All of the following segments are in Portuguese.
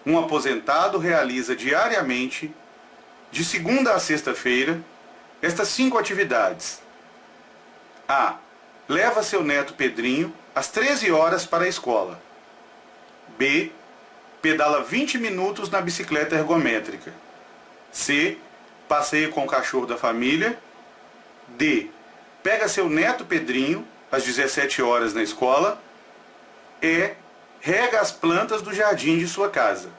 Um aposentado realiza diariamente, de segunda a sexta-feira, estas 5 atividades. A. Leva seu neto Pedrinho às 13 horas para a escola. B. Pedala 20 minutos na bicicleta ergométrica. C. Passeia com o cachorro da família. D. Pega seu neto Pedrinho às 17 horas na escola. E. Rega as plantas do jardim de sua casa.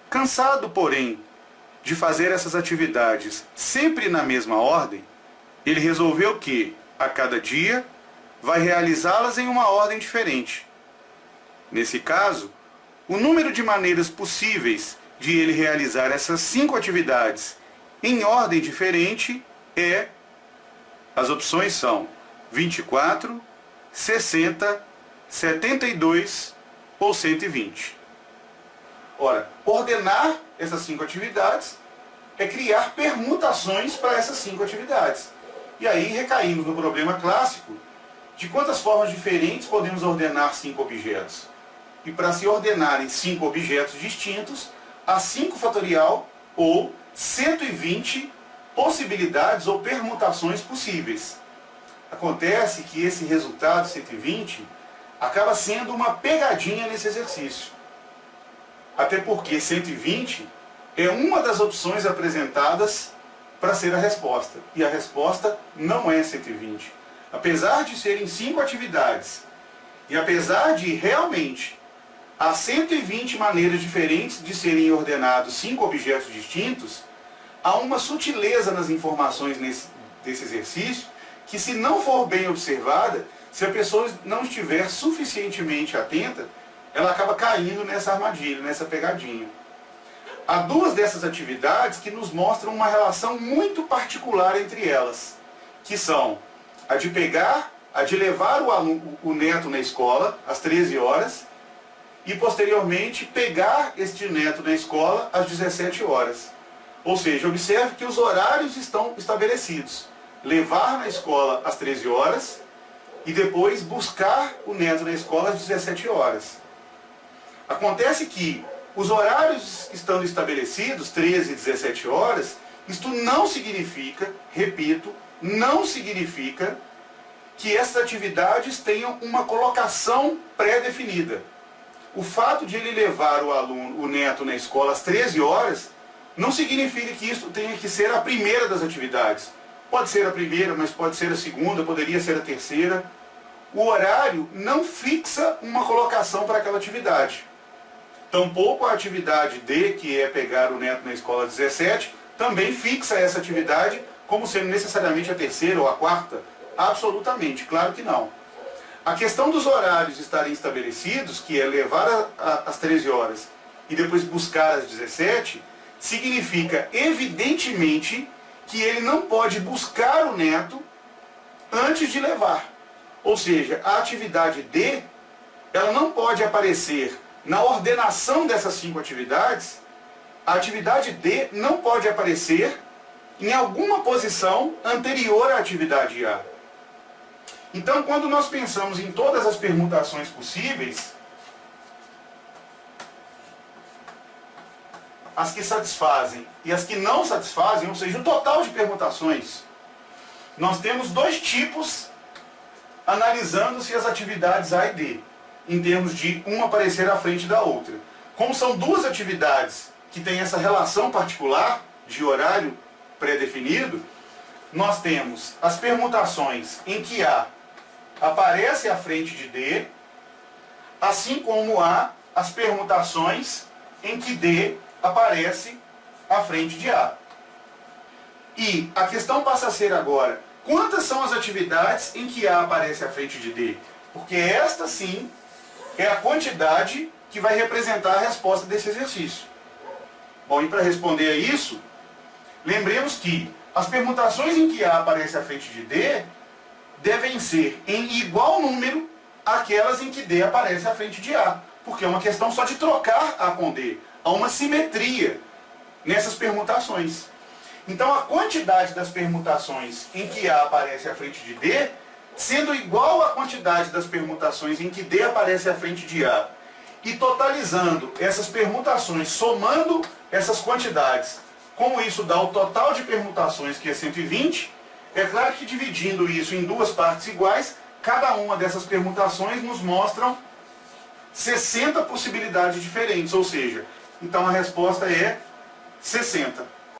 Cansado, porém, de fazer essas atividades sempre na mesma ordem, ele resolveu que, a cada dia, vai realizá-las em uma ordem diferente. Nesse caso, o número de maneiras possíveis de ele realizar essas 5 atividades em ordem diferente é... As opções são 24, 60, 72 ou 120. Ora, ordenar essas 5 atividades é criar permutações para essas 5 atividades. E aí recaímos no problema clássico de quantas formas diferentes podemos ordenar 5 objetos. E para se ordenarem 5 objetos distintos, há 5 fatorial ou 120 possibilidades ou permutações possíveis. Acontece que esse resultado 120 acaba sendo uma pegadinha nesse exercício. Até porque 120 é uma das opções apresentadas para ser a resposta. E a resposta não é 120. Apesar de serem 5 atividades, e apesar de realmente há 120 maneiras diferentes de serem ordenados 5 objetos distintos, há uma sutileza nas informações desse exercício que, se não for bem observada, se a pessoa não estiver suficientemente atenta, ela acaba caindo nessa armadilha, nessa pegadinha. Há 2 dessas atividades que nos mostram uma relação muito particular entre elas, que são a de levar o neto na escola às 13 horas e, posteriormente, pegar este neto na escola às 17 horas. Ou seja, observe que os horários estão estabelecidos. Levar na escola às 13 horas e depois buscar o neto na escola às 17 horas. Acontece que os horários estando estabelecidos, 13 e 17 horas, isto não significa, repito, não significa que essas atividades tenham uma colocação pré-definida. O fato de ele levar o neto na escola às 13 horas não significa que isso tenha que ser a primeira das atividades. Pode ser a primeira, mas pode ser a segunda, poderia ser a terceira. O horário não fixa uma colocação para aquela atividade. Tampouco a atividade D, que é pegar o neto na escola às 17, também fixa essa atividade como sendo necessariamente a terceira ou a quarta. Absolutamente, claro que não. A questão dos horários estarem estabelecidos, que é levar às 13 horas e depois buscar às 17, significa evidentemente que ele não pode buscar o neto antes de levar. Ou seja, a atividade D, ela não pode aparecer na ordenação dessas 5 atividades. A atividade D não pode aparecer em alguma posição anterior à atividade A. Então, quando nós pensamos em todas as permutações possíveis, as que satisfazem e as que não satisfazem, ou seja, o total de permutações, nós temos 2 tipos analisando-se as atividades A e D, em termos de uma aparecer à frente da outra. Como são 2 atividades que têm essa relação particular de horário pré-definido, nós temos as permutações em que A aparece à frente de D, assim como há as permutações em que D aparece à frente de A. E a questão passa a ser agora, quantas são as atividades em que A aparece à frente de D? Porque esta sim é a quantidade que vai representar a resposta desse exercício. Bom, e para responder a isso, lembremos que as permutações em que A aparece à frente de D devem ser em igual número àquelas em que D aparece à frente de A, porque é uma questão só de trocar A com D. Há uma simetria nessas permutações. Então a quantidade das permutações em que A aparece à frente de D, sendo igual à quantidade das permutações em que D aparece à frente de A, e totalizando essas permutações, somando essas quantidades, como isso dá o total de permutações, que é 120, é claro que dividindo isso em duas partes iguais, cada uma dessas permutações nos mostram 60 possibilidades diferentes, ou seja, então a resposta é 60.